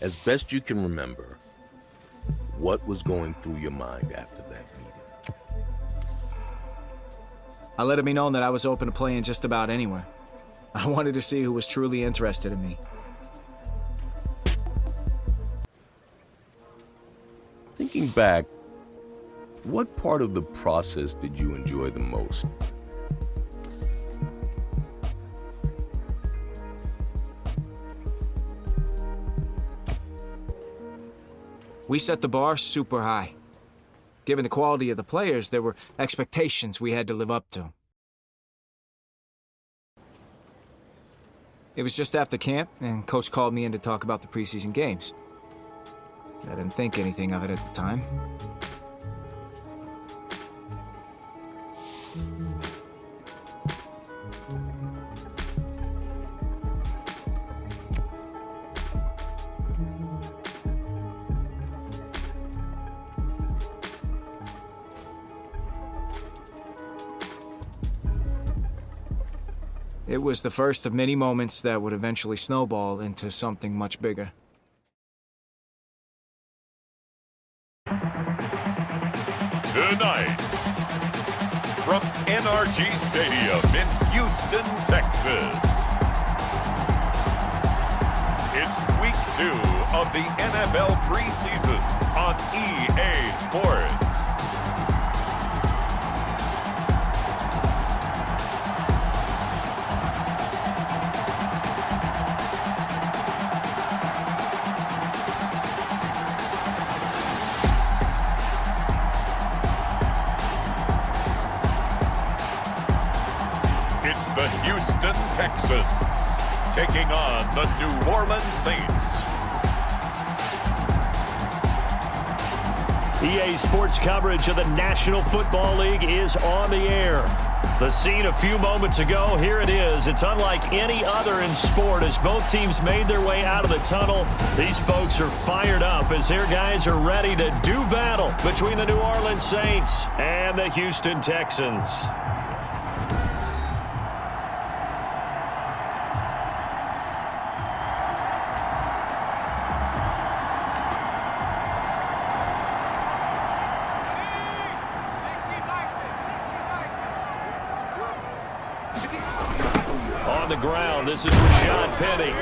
As best you can remember, what was going through your mind after that meeting? I let it be known that I was open to playing just about anywhere. I wanted to see who was truly interested in me. Thinking back, what part of the process did you enjoy the most? We set the bar super high. Given the quality of the players, there were expectations we had to live up to. It was just after camp, and Coach called me in to talk about the preseason games. I didn't think anything of it at the time. It was the first of many moments that would eventually snowball into something much bigger. Tonight, from NRG Stadium in Houston, Texas, it's week 2 of the NFL preseason on EA Sports. It's the Houston Texans taking on the New Orleans Saints. EA Sports coverage of the National Football League is on the air. The scene a few moments ago, here it is. It's unlike any other in sport as both teams made their way out of the tunnel. These folks are fired up as their guys are ready to do battle between the New Orleans Saints and the Houston Texans. On the ground, this is Rashad Penny.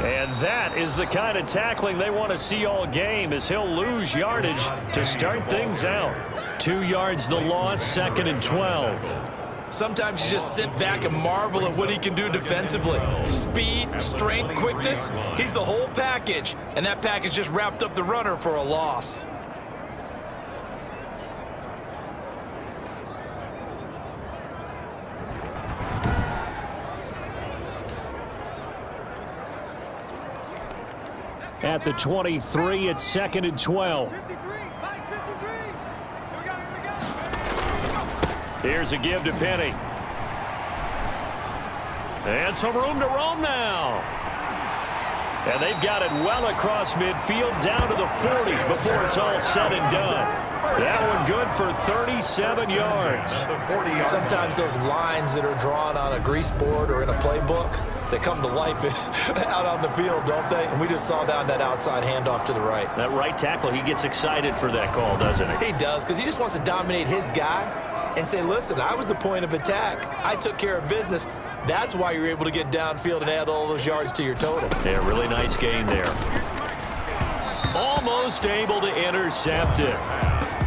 And that is the kind of tackling they want to see all game as he'll lose yardage to start things out. 2 yards the loss, 2nd and 12. Sometimes you just sit back and marvel at what he can do defensively. Speed, strength, quickness, he's the whole package. And that package just wrapped up the runner for a loss. At the 23, it's 2nd and 12. Here's a give to Penny. And some room to roam now. And they've got it well across midfield down to the 40 before it's all said and done. That one good for 37 yards. Sometimes those lines that are drawn on a grease board or in a playbook, they come to life out on the field, don't they? And we just saw that outside handoff to the right. That right tackle, he gets excited for that call, doesn't he? He does, because he just wants to dominate his guy and say, listen, I was the point of attack. I took care of business. That's why you're able to get downfield and add all those yards to your total. Yeah, really nice gain there. Almost able to intercept it.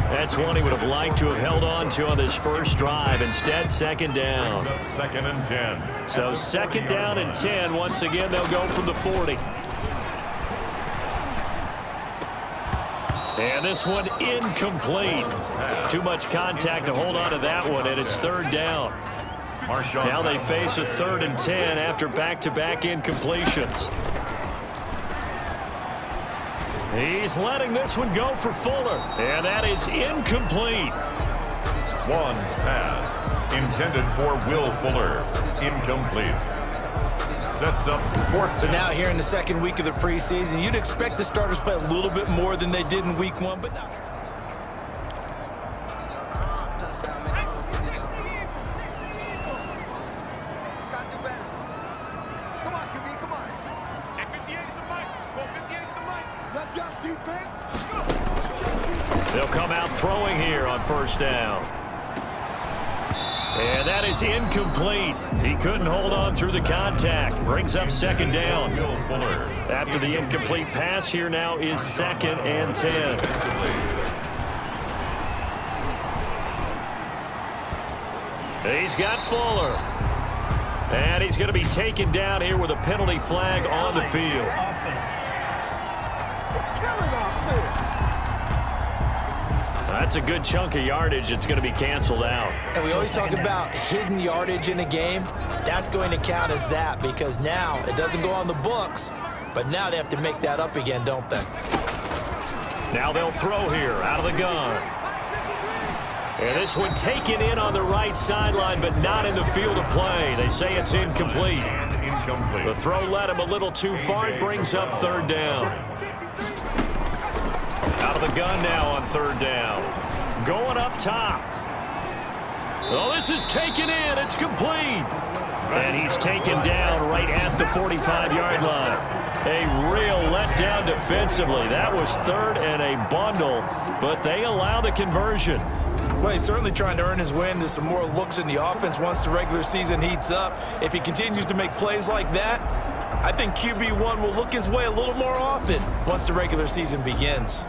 That's one he would have liked to have held on to on this first drive. Instead, 2nd down. 2nd and 10. So 2nd down and 10. Once again, they'll go from the 40. And this one incomplete. Too much contact to hold on to that one, and it's 3rd down. Now they face a 3rd and 10 after back-to-back incompletions. He's letting this one go for Fuller, and that is incomplete. Wan's pass, intended for Will Fuller, incomplete. Sets up 4th. So now here in the 2nd week of the preseason, you'd expect the starters to play a little bit more than they did in week 1, but not. Come on, QB, come on. At 58 is the fight. Go 58. They'll come out throwing here on first down. And that is incomplete. He couldn't hold on through the contact. Brings up second down. After the incomplete pass, here now is 2nd and 10. He's got Fuller. And he's going to be taken down here with a penalty flag on the field. That's a good chunk of yardage. It's going to be canceled out. And we always talk about hidden yardage in a game. That's going to count as that because now it doesn't go on the books, but now they have to make that up again, don't they? Now they'll throw here out of the gun. And this one taken in on the right sideline, but not in the field of play. They say it's incomplete. The throw led him a little too far. It brings up 3rd down. Out of the gun now on 3rd down. Going up top. Oh, this is taken in. It's complete. And he's taken down right at the 45-yard line. A real letdown defensively. That was 3rd and a bundle, but they allow the conversion. Well, he's certainly trying to earn his way into some more looks in the offense once the regular season heats up. If he continues to make plays like that, I think QB1 will look his way a little more often once the regular season begins.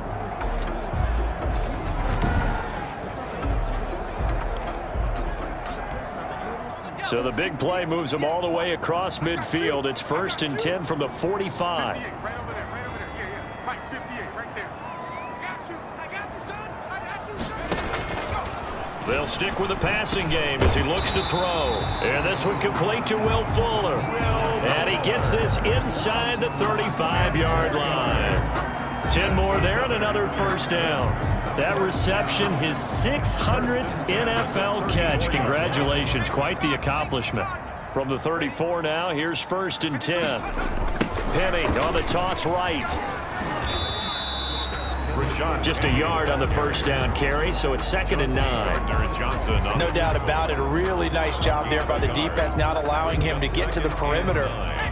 So the big play moves him all the way across midfield. It's 1st and 10 from the 45. They'll stick with the passing game as he looks to throw. And this one complete to Will Fuller. And he gets this inside the 35-yard line. 10 more there and another first down. That reception, his 600th NFL catch. Congratulations, quite the accomplishment. From the 34 now, here's 1st and 10. Penny on the toss right. Just a yard on the first down carry, so it's 2nd and 9. No doubt about it. A really nice job there by the defense, not allowing him to get to the perimeter.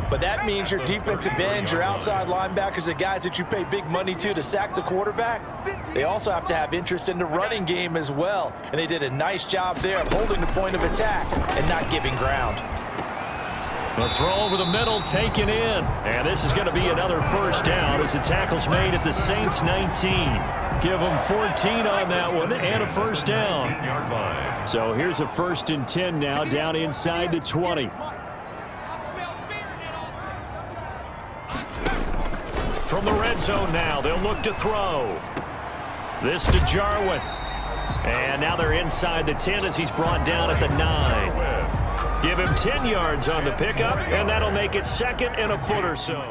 But that means your defensive ends, your outside linebackers, the guys that you pay big money to sack the quarterback, they also have to have interest in the running game as well. And they did a nice job there of holding the point of attack and not giving ground. The throw over the middle taken in. And this is going to be another first down as the tackle's made at the Saints 19. Give them 14 on that one and a first down. So here's a 1st and 10 now down inside the 20. From the red zone now, they'll look to throw. This to Jarwin. And now they're inside the 10 as he's brought down at the 9. Give him 10 yards on the pickup, and that'll make it 2nd and a foot or so.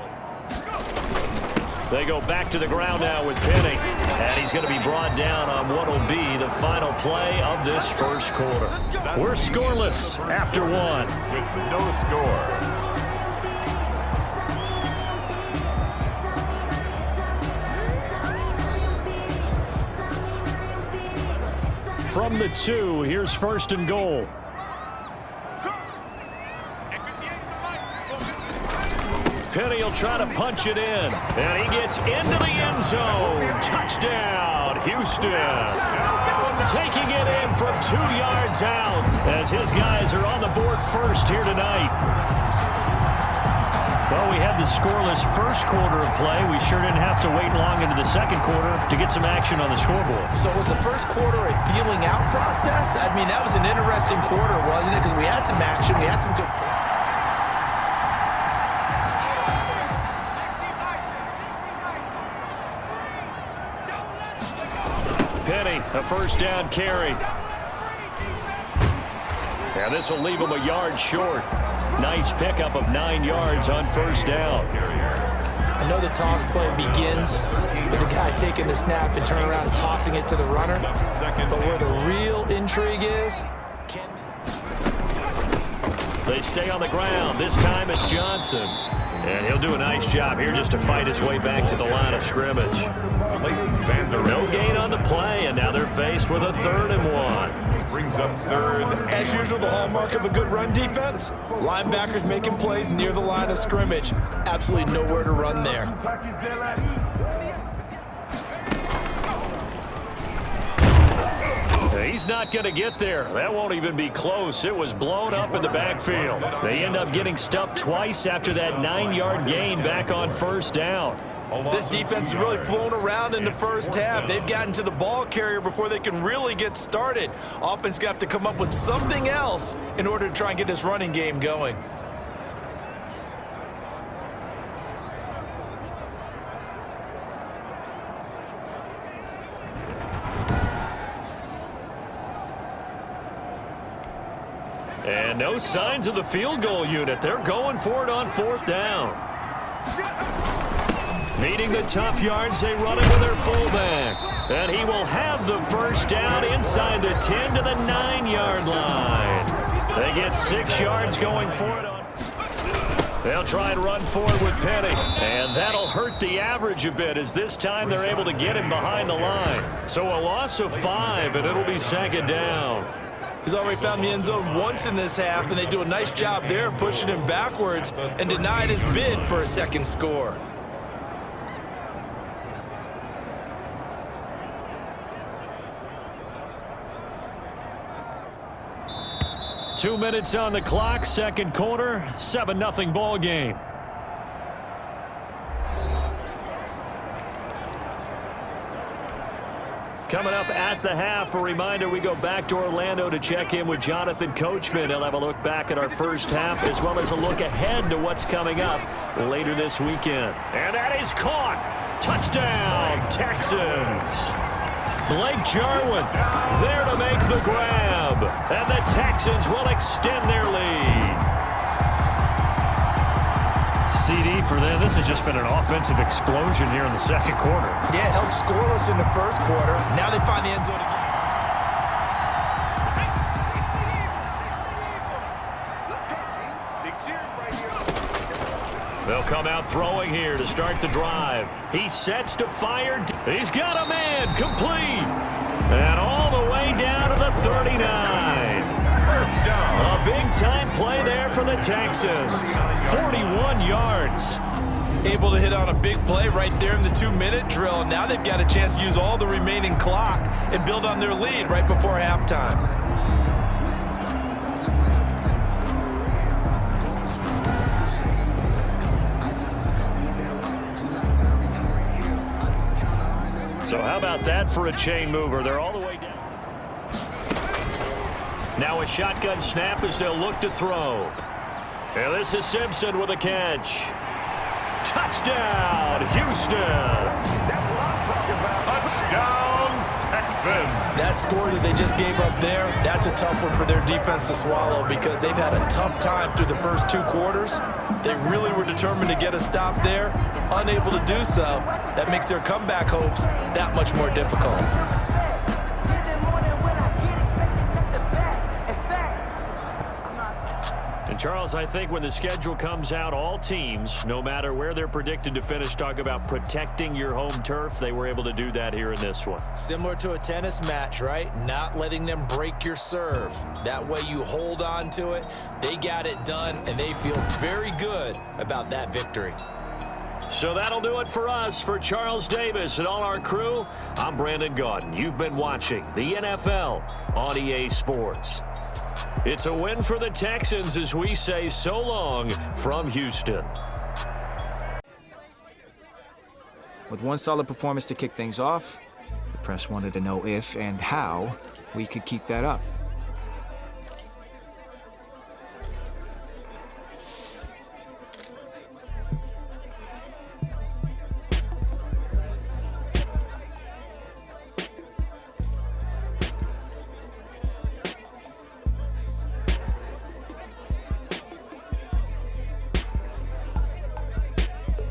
They go back to the ground now with Penny. And he's going to be brought down on what will be the final play of this first quarter. We're scoreless after 1. With no score. From the 2, here's 1st and goal. Penny will try to punch it in. And he gets into the end zone. Touchdown, Houston. Taking it in from 2 yards out as his guys are on the board first here tonight. Well, we had the scoreless first quarter of play. We sure didn't have to wait long into the second quarter to get some action on the scoreboard. So was the first quarter a feeling out process? I mean, that was an interesting quarter, wasn't it? Because we had some action. We had some good play. Penny, a first down carry. And this will leave him a yard short. Nice pickup of 9 yards on first down. I know the toss play begins with the guy taking the snap and turning around and tossing it to the runner. But where the real intrigue is, they stay on the ground. This time it's Johnson. And he'll do a nice job here just to fight his way back to the line of scrimmage. No gain on the play, and now they're faced with a 3rd and 1. Brings up 3rd. As usual, the hallmark of a good run defense, linebackers making plays near the line of scrimmage. Absolutely nowhere to run there. He's not going to get there. That won't even be close. It was blown up in the backfield. They end up getting stuffed twice after that 9-yard gain back on first down. This defense is really flown around in the first half. They've gotten to the ball carrier before they can really get started. Offense going to have to come up with something else in order to try and get this running game going. And no signs of the field goal unit. They're going for it on fourth down. Meeting the tough yards, they run it with their fullback. And he will have the first down inside the 10 to the 9-yard line. They get 6 yards going for it. They'll try and run forward with Penny. And that'll hurt the average a bit as this time they're able to get him behind the line. So a loss of 5, and it'll be second down. He's already found the end zone once in this half, and they do a nice job there pushing him backwards and denied his bid for a second score. Two minutes on the clock, second quarter, 7-0 ball game. Coming up at the half, a reminder we go back to Orlando to check in with Jonathan Coachman. He'll have a look back at our first half as well as a look ahead to what's coming up later this weekend. And that is caught. Touchdown, Texans. Blake Jarwin there to make the grab. And the Texans will extend their lead. CD for them. This has just been an offensive explosion here in the second quarter. Yeah, held scoreless in the first quarter. Now they find the end zone again. They'll come out throwing here to start the drive. He sets to fire. He's got a man complete. And all the way down to the 39. A big-time play there for the Texans. 41 yards. Able to hit on a big play right there in the 2-minute drill. Now they've got a chance to use all the remaining clock and build on their lead right before halftime. So how about that for a chain mover? They're all the way down. Now a shotgun snap as they'll look to throw. And this is Simpson with a catch. Touchdown, Houston. That's what I'm talking about. Touchdown, Texans. That score that they just gave up there, that's a tough one for their defense to swallow because they've had a tough time through the first 2 quarters. They really were determined to get a stop there, unable to do so. That makes their comeback hopes that much more difficult. And Charles, I think when the schedule comes out, all teams, no matter where they're predicted to finish, talk about protecting your home turf. They were able to do that here in this one. Similar to a tennis match, right? Not letting them break your serve. That way you hold on to it. They got it done, and they feel very good about that victory. So that'll do it for us. For Charles Davis and all our crew, I'm Brandon Gaudin. You've been watching the NFL on EA Sports. It's a win for the Texans as we say so long from Houston. With one solid performance to kick things off, the press wanted to know if and how we could keep that up.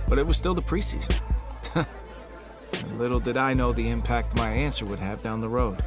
But it was still the preseason. Little did I know the impact my answer would have down the road.